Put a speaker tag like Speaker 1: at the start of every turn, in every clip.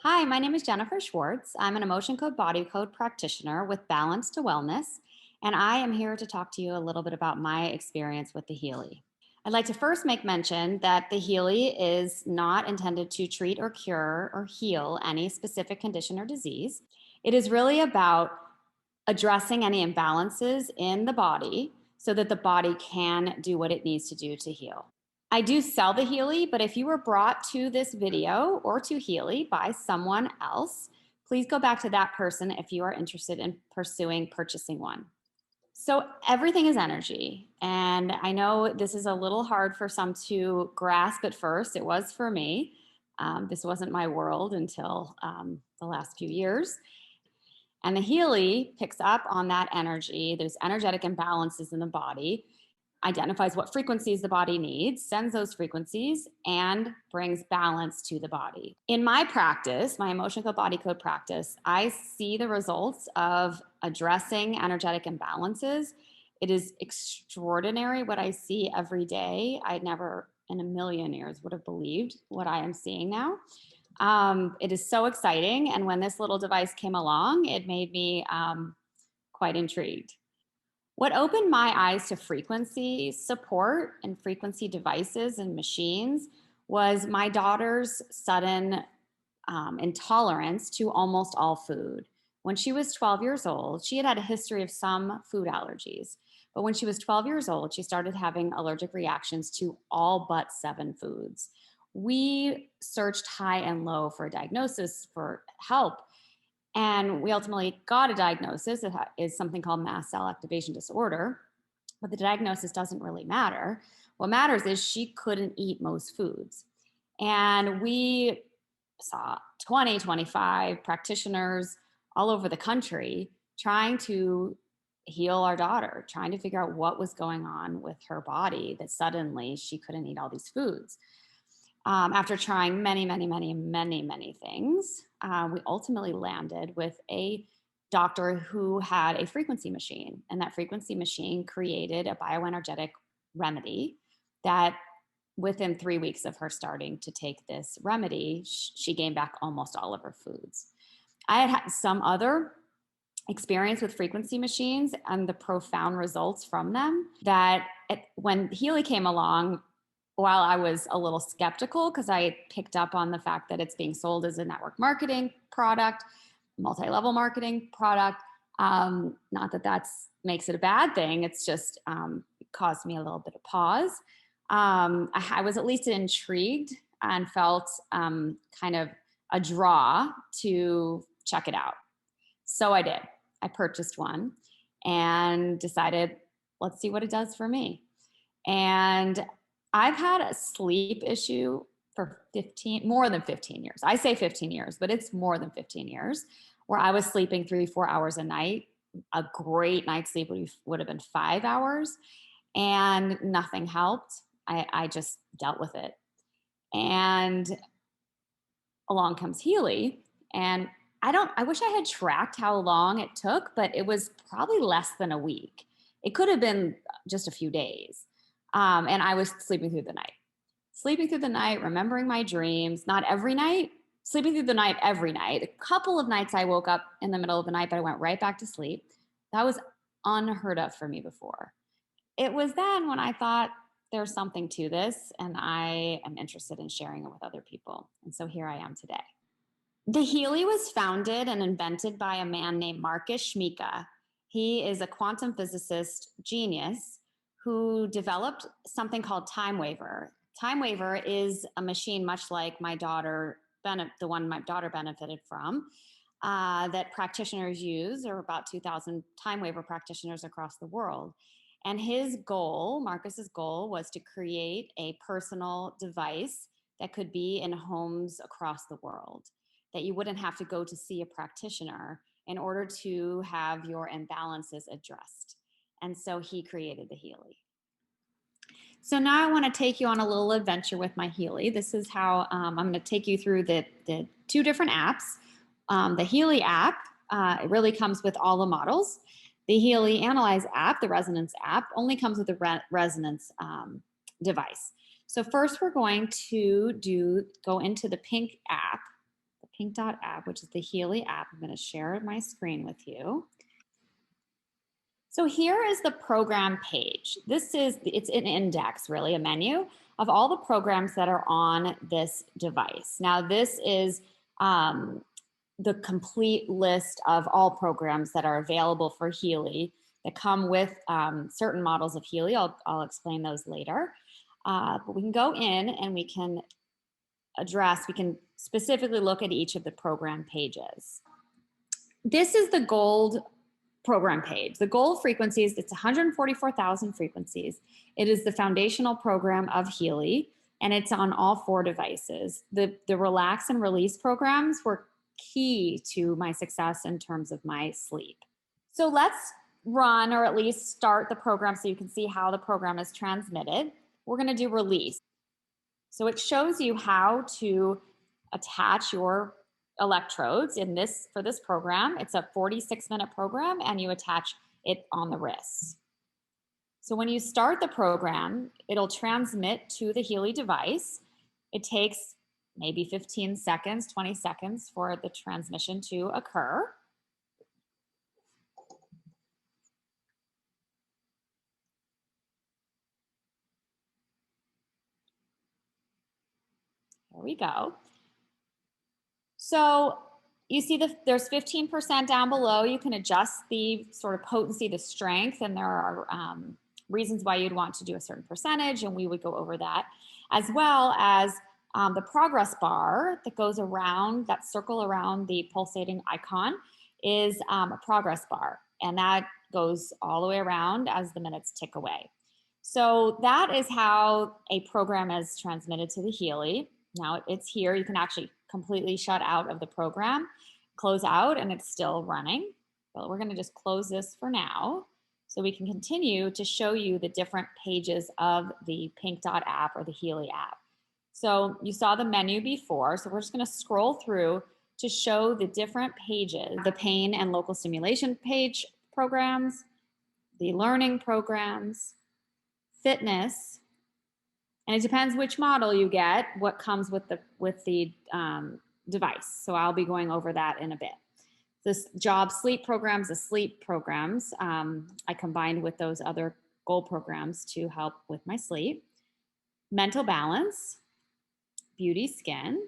Speaker 1: Hi, my name is Jennifer Schwartz. I'm an emotion code body code practitioner with Balance to Wellness, and I am here to talk to you a little bit about my experience with the Healy. I'd like to first make mention that the Healy is not intended to treat or cure or heal any specific condition or disease. It is really about addressing any imbalances in the body so that the body can do what it needs to do to heal. I do sell the Healy, but if you were brought to this video or to Healy by someone else, please go back to that person if you are interested in purchasing one. So everything is energy. And I know this is a little hard for some to grasp at first. It was for me. This wasn't my world until the last few years. And the Healy picks up on that energy, those energetic imbalances in the body, identifies what frequencies the body needs, sends those frequencies, and brings balance to the body. In my practice, my emotional body code practice, I see the results of addressing energetic imbalances. It is extraordinary what I see every day. I never in a million years would have believed what I am seeing now. It is so exciting. And when this little device came along, it made me quite intrigued. What opened my eyes to frequency support and frequency devices and machines was my daughter's sudden intolerance to almost all food. When she was 12 years old, she had had a history of some food allergies. But when she was 12 years old, she started having allergic reactions to all but 7 foods. We searched high and low for a diagnosis, for help, and we ultimately got a diagnosis. It is something called mast cell activation disorder, but the diagnosis doesn't really matter. What matters is she couldn't eat most foods. And we saw 20, 25 practitioners all over the country trying to heal our daughter, trying to figure out what was going on with her body that suddenly she couldn't eat all these foods. After trying many, many, many, many, many things, we ultimately landed with a doctor who had a frequency machine. And that frequency machine created a bioenergetic remedy that within 3 weeks of her starting to take this remedy, she gained back almost all of her foods. I had had some other experience with frequency machines and the profound results from them that when Healy came along, while I was a little skeptical because I picked up on the fact that it's being sold as a network marketing product, multi-level marketing product. Not that that's makes it a bad thing. It's just caused me a little bit of pause. I was at least intrigued and felt kind of a draw to check it out. So I did. I purchased one and decided, let's see what it does for me. And I've had a sleep issue for more than 15 years. I say 15 years, but it's more than 15 years where I was sleeping 3, 4 hours a night. A great night's sleep would have been 5 hours and nothing helped. I just dealt with it. And along comes Healy. And I wish I had tracked how long it took, but it was probably less than a week. It could have been just a few days. And I was sleeping through the night, remembering my dreams, not every night, sleeping through the night every night. A couple of nights I woke up in the middle of the night, but I went right back to sleep. That was unheard of for me before. It was then when I thought there's something to this, and I am interested in sharing it with other people. And so here I am today. The Healy was founded and invented by a man named Marcus Schmieke. He is a quantum physicist genius who developed something called Time Waver. Time Waver is a machine much like the one my daughter benefited from, that practitioners use. There are about 2,000 Time Waver practitioners across the world. And Marcus's goal, was to create a personal device that could be in homes across the world, that you wouldn't have to go to see a practitioner in order to have your imbalances addressed. And so he created the Healy. So now I want to take you on a little adventure with my Healy. This is how I'm going to take you through the 2 different apps. The Healy app, it really comes with all the models. The Healy Analyze app, the Resonance app, only comes with the Resonance device. So first we're going to go into the pink app, the Pink Dot app, which is the Healy app. I'm going to share my screen with you. So here is the program page. It's an index, really, a menu of all the programs that are on this device. Now, this is the complete list of all programs that are available for Healy that come with certain models of Healy. I'll explain those later. But we can go in and we can specifically look at each of the program pages. This is the gold program page. The gold frequencies, it's 144,000 frequencies. It is the foundational program of Healy, and it's on all 4 devices. The relax and release programs were key to my success in terms of my sleep. So let's run, or at least start the program so you can see how the program is transmitted. We're going to do release. So it shows you how to attach your electrodes for this program. It's a 46-minute program, and you attach it on the wrists. So when you start the program, it'll transmit to the Healy device. It takes maybe 15 seconds, 20 seconds for the transmission to occur. There we go. So you see there's 15% down below. You can adjust the sort of potency, the strength, and there are reasons why you'd want to do a certain percentage, and we would go over that, as well as the progress bar that goes around, that circle around the pulsating icon is a progress bar, and that goes all the way around as the minutes tick away. So that is how a program is transmitted to the Healy. Now it's here. You can actually completely shut out of the program, close out, and it's still running. But we're going to just close this for now so we can continue to show you the different pages of the Pink Dot app or the Healy app. So you saw the menu before, so we're just going to scroll through to show the different pages, the pain and local stimulation page programs, the learning programs, fitness, and it depends which model you get, what comes with the device. So I'll be going over that in a bit. This job sleep programs, the sleep programs, I combined with those other goal programs to help with my sleep. Mental balance, beauty skin,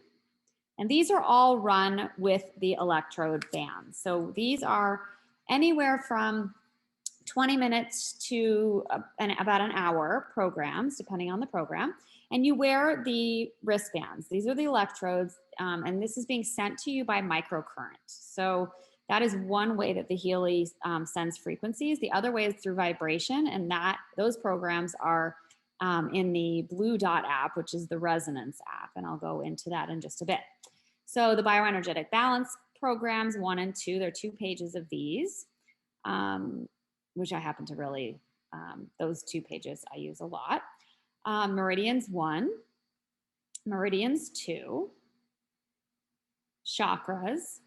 Speaker 1: and these are all run with the electrode bands. So these are anywhere from 20 minutes to about an hour programs, depending on the program. And you wear the wristbands. These are the electrodes, and this is being sent to you by microcurrent. So that is one way that the Healy sends frequencies. The other way is through vibration, and those programs are in the Blue Dot app, which is the resonance app, and I'll go into that in just a bit. So the bioenergetic balance programs 1 and 2, there are 2 pages of these. Which I happen to really, those 2 pages I use a lot. Meridians 1, Meridians 2, chakras,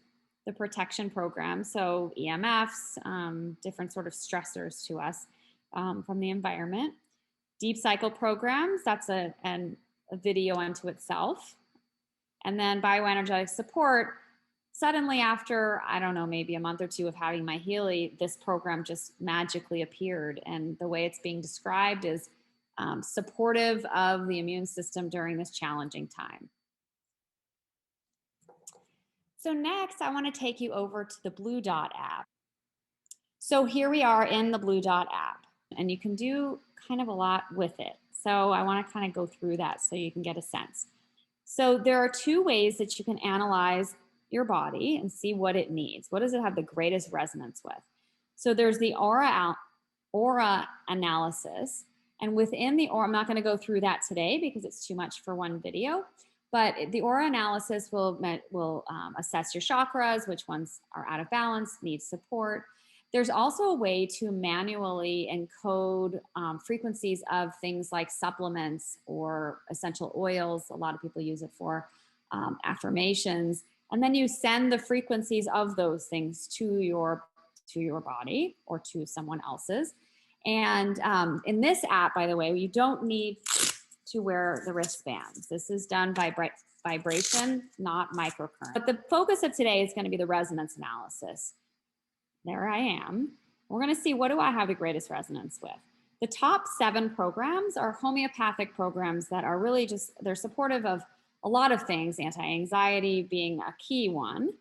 Speaker 1: the protection program, so EMFs, different sort of stressors to us from the environment. Deep cycle programs, that's a video unto itself. And then bioenergetic support. Suddenly after, I don't know, maybe a month or 2 of having my Healy, this program just magically appeared. And the way it's being described is supportive of the immune system during this challenging time. So next, I want to take you over to the Blue Dot app. So here we are in the Blue Dot app, and you can do kind of a lot with it. So I want to kind of go through that so you can get a sense. So there are 2 ways that you can analyze your body and see what it needs. What does it have the greatest resonance with? So there's the aura analysis. And within the aura, I'm not going to go through that today because it's too much for one video. But the aura analysis will assess your chakras, which ones are out of balance, need support. There's also a way to manually encode frequencies of things like supplements or essential oils. A lot of people use it for affirmations. And then you send the frequencies of those things to your body or to someone else's. And in this app, by the way, you don't need to wear the wristbands. This is done by vibration, not microcurrent. But the focus of today is going to be the resonance analysis. There I am. We're going to see, what do I have the greatest resonance with? The top 7 programs are homeopathic programs that are really just, they're supportive of a lot of things, anti-anxiety being a key one.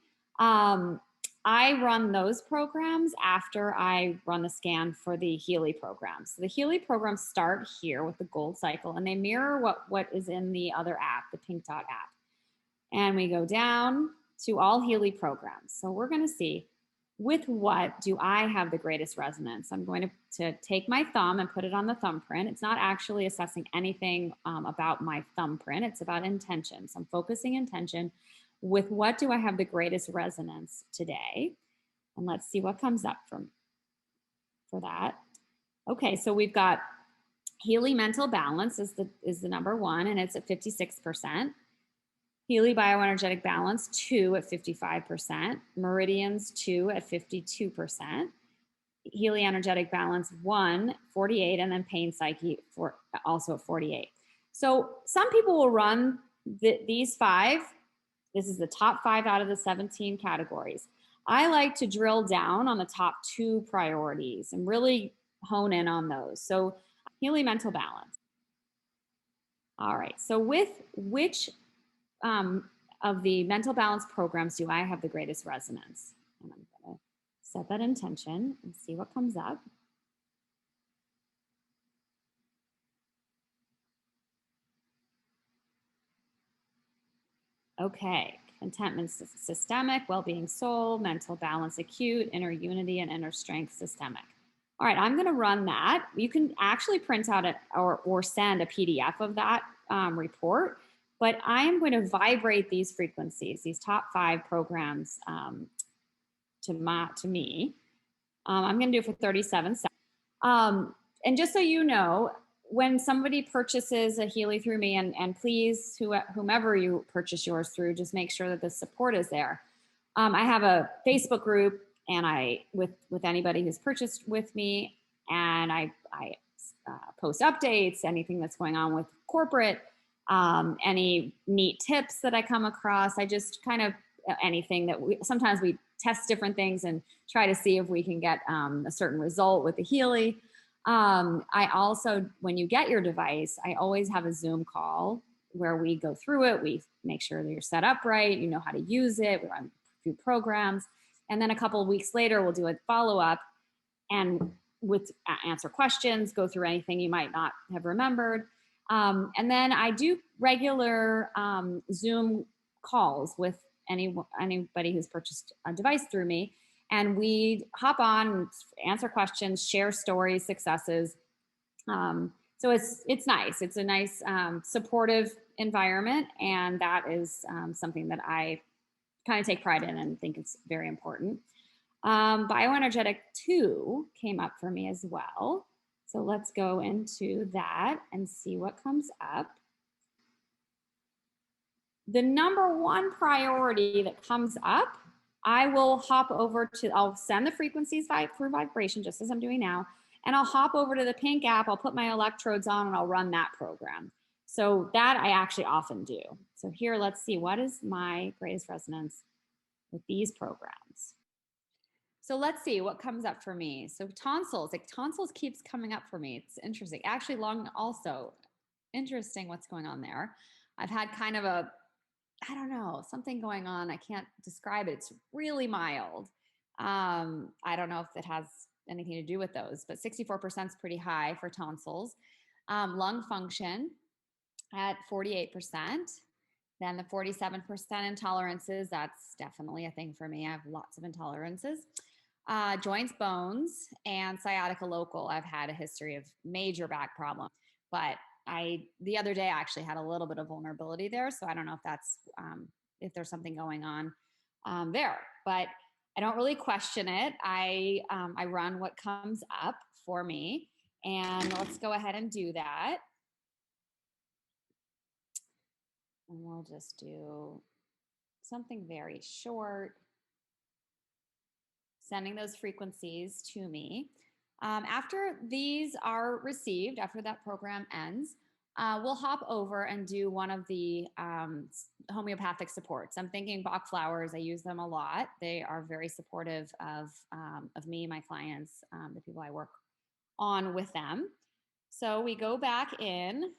Speaker 1: I run those programs after I run the scan for the Healy program. So the Healy programs start here with the gold cycle, and they mirror what is in the other app, the Pink Dot app. And we go down to all Healy programs. So we're going to see, with what do I have the greatest resonance? I'm going to take my thumb and put it on the thumbprint. It's not actually assessing anything about my thumbprint. It's about intention. So I'm focusing intention. With what do I have the greatest resonance today? And let's see what comes up for that. Okay, so we've got Healy Mental Balance is the number 1, and it's at 56%. Healy Bioenergetic Balance 2 at 55%. Meridians 2 at 52%. Healy Energetic Balance 1, 48, and then Pain Psyche also at 48. So some people will run these 5. This is the top 5 out of the 17 categories. I like to drill down on the top 2 priorities and really hone in on those. So Healy Mental Balance. All right, so with which of the mental balance programs do I have the greatest resonance? And I'm going to set that intention and see what comes up. Okay, contentment systemic, well-being soul, mental balance acute, inner unity, and inner strength systemic. All right, I'm going to run that. You can actually print out or send a PDF of that report, but I am going to vibrate these frequencies, these top 5 programs to me. I'm going to do it for 37 seconds. And just so you know, when somebody purchases a Healy through me, and please, whomever you purchase yours through, just make sure that the support is there. I have a Facebook group, and with anybody who's purchased with me, and I post updates, anything that's going on with corporate, any neat tips that I come across. I just kind of anything that sometimes we test different things and try to see if we can get a certain result with the Healy. I also, when you get your device, I always have a Zoom call where we go through it. We make sure that you're set up right, you know how to use it. We run a few programs. And then a couple of weeks later, we'll do a follow-up and answer questions, go through anything you might not have remembered. And then I do regular Zoom calls with anybody who's purchased a device through me. And we hop on, answer questions, share stories, successes. So it's nice. It's a nice supportive environment, and that is something that I kind of take pride in and think it's very important. Bioenergetic 2 came up for me as well. So let's go into that and see what comes up. The number 1 priority that comes up, I will hop over to, I'll send the frequencies through vibration, just as I'm doing now, and I'll hop over to the Pink app, I'll put my electrodes on, and I'll run that program. So that I actually often do. So here, let's see, what is my greatest resonance with these programs? So let's see what comes up for me. So tonsils, tonsils keeps coming up for me. It's interesting. Actually, lung also, interesting what's going on there. I've had kind of I don't know, something going on. I can't describe it. It's really mild. I don't know if it has anything to do with those, but 64% is pretty high for tonsils. Lung function at 48%. Then the 47% intolerances, that's definitely a thing for me. I have lots of intolerances. Joints, bones, and sciatica local. I've had a history of major back problems, but the other day I actually had a little bit of vulnerability there. So I don't know if that's, if there's something going on there, but I don't really question it. I run what comes up for me, and let's go ahead and do that. And we'll just do something very short, sending those frequencies to me. After these are received, after that program ends, we'll hop over and do one of the homeopathic supports. I'm thinking Bach flowers. I use them a lot. They are very supportive of me, my clients, the people I work on with them. So we go back in.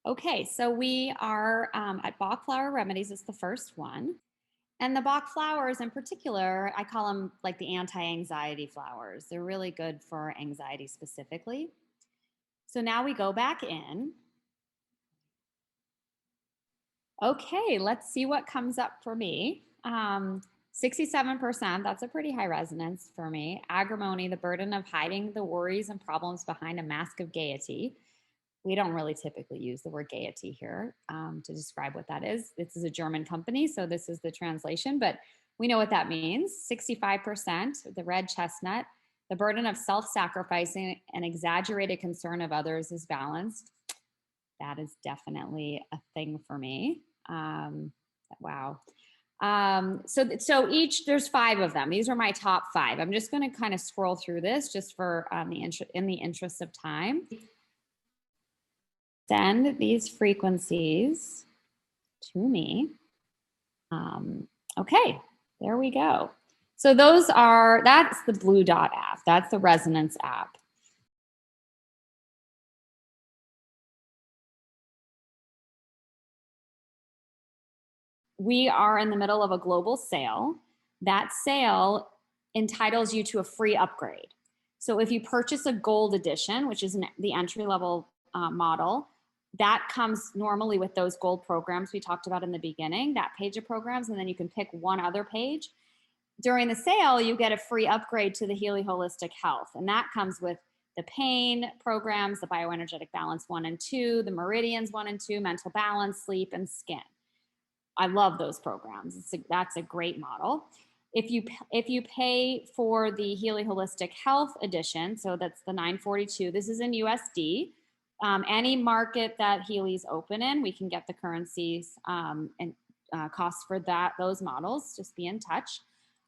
Speaker 1: Okay, so we are at Bach Flower Remedies. It's the first one. And the Bach flowers in particular, I call them like the anti-anxiety flowers. They're really good for anxiety specifically. So now we go back in. Okay, let's see what comes up for me. 67%, that's a pretty high resonance for me. Agrimony, the burden of hiding the worries and problems behind a mask of gaiety. We don't really typically use the word gaiety here to describe what that is. This is a German company, so this is the translation, but we know what that means. 65%, the red chestnut. The burden of self-sacrificing and exaggerated concern of others is balanced. That is definitely a thing for me. Wow. So each, there's 5 of them. These are my top 5. I'm just going to kind of scroll through this just for in the interest of time. Send these frequencies to me. Okay, there we go. So that's the Blue Dot app. That's the Resonance app. We are in the middle of a global sale. That sale entitles you to a free upgrade. So if you purchase a gold edition, which is the entry level model, that comes normally with those gold programs we talked about in the beginning, that page of programs, and then you can pick one other page. During the sale, you get a free upgrade to the Healy Holistic Health, and that comes with the pain programs, the bioenergetic balance 1 and 2, the meridians 1 and 2, mental balance, sleep, and skin. I love those programs. That's a great model. If you pay for the Healy Holistic Health Edition, so that's the $942, this is in USD. Any market that Healy's open in, we can get the currencies and costs for those models. Just be in touch.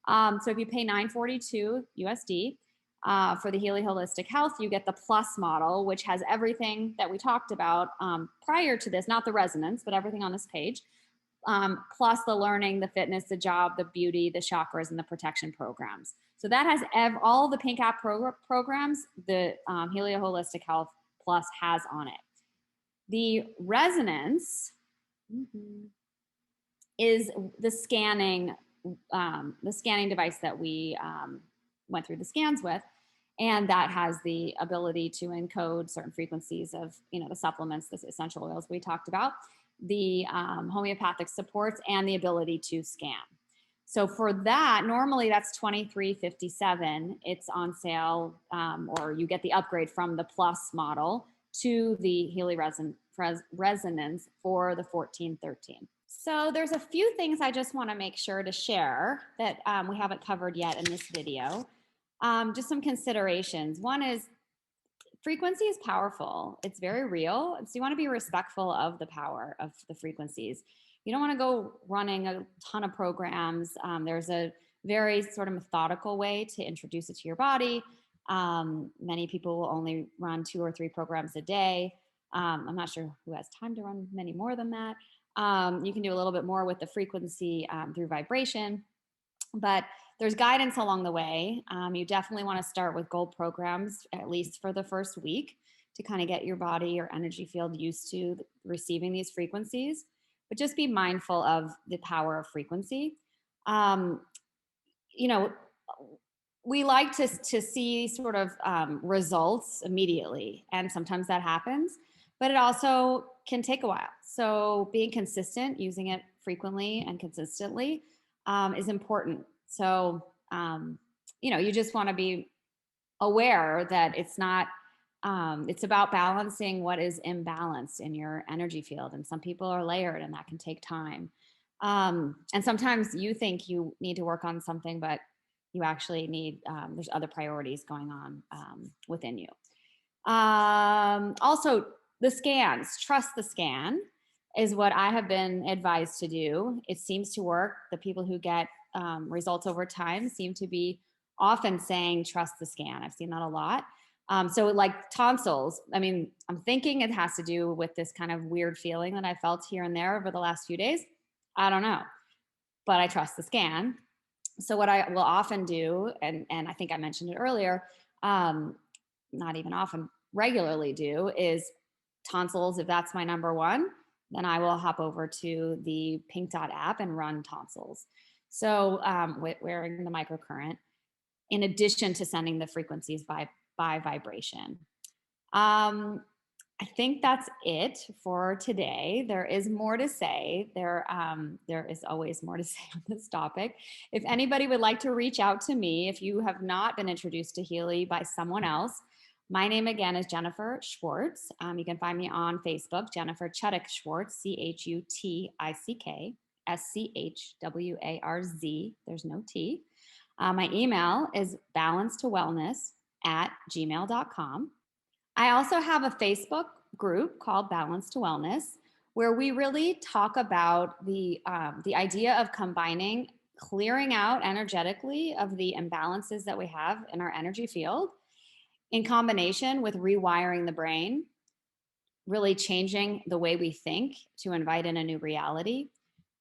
Speaker 1: So if you pay $942 USD for the Healy Holistic Health, you get the Plus model, which has everything that we talked about prior to this, not the resonance, but everything on this page. Plus the learning, the fitness, the job, the beauty, the chakras, and the protection programs. So that has all the Pink App programs the Healy Holistic Health Plus has on it. The resonance is the scanning device that we went through the scans with. And that has the ability to encode certain frequencies of, the supplements, the essential oils we talked about, the homeopathic supports, and the ability to scan. So for that, normally that's $23.57. It's on sale, or you get the upgrade from the Plus model to the Healy Resonance for the $14.13. So there's a few things I just want to make sure to share that we haven't covered yet in this video. Just some considerations. One is frequency is powerful. It's very real. So you want to be respectful of the power of the frequencies. You don't want to go running a ton of programs. There's a very sort of methodical way to introduce it to your body. Many people will only run 2 or 3 programs a day. I'm not sure who has time to run many more than that. You can do a little bit more with the frequency through vibration, but there's guidance along the way. You definitely want to start with gold programs, at least for the first week, to kind of get your body, your energy field used to receiving these frequencies. But just be mindful of the power of frequency. We like to see sort of results immediately, and sometimes that happens, but it also can take a while. So being consistent, using it frequently and consistently is important. So, you just want to be aware that it's not, it's about balancing what is imbalanced in your energy field. And some people are layered, and that can take time. And sometimes you think you need to work on something, but you actually need, there's other priorities going on within you. Also, the scans, trust the scan is what I have been advised to do. It seems to work. The people who get results over time seem to be often saying, trust the scan. I've seen that a lot. So like tonsils, I mean, I'm thinking it has to do with this kind of weird feeling that I felt here and there over the last few days. I don't know, but I trust the scan. So what I will often do, and I think I mentioned it earlier, um, not even often, regularly do, is tonsils. If that's my number one, then I will hop over to the Pink Dot app and run tonsils. So wearing the microcurrent, in addition to sending the frequencies by vibration. Um, I think that's it for today. There is more to say. There is always more to say on this topic. If anybody would like to reach out to me, if you have not been introduced to Healy by someone else, my name again is Jennifer Schwartz. You can find me on Facebook, Jennifer Chutick Schwartz, CHUTICK, There's no T. My email is balancetowellness@gmail.com. I also have a Facebook group called Balance to Wellness, where we really talk about the idea of combining clearing out energetically of the imbalances that we have in our energy field in combination with rewiring the brain, really changing the way we think to invite in a new reality.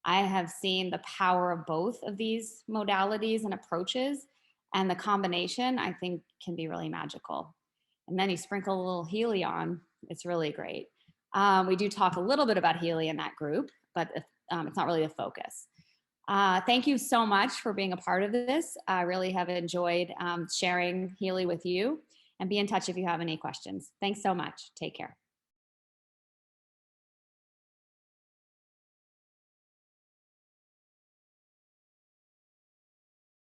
Speaker 1: I have seen the power of both of these modalities and approaches, and the combination I think can be really magical. And then you sprinkle a little Healy on, it's really great. We do talk a little bit about Healy in that group, but it's not really the focus. Thank you so much for being a part of this. I really have enjoyed sharing Healy with you, and be in touch if you have any questions. Thanks so much. Take care.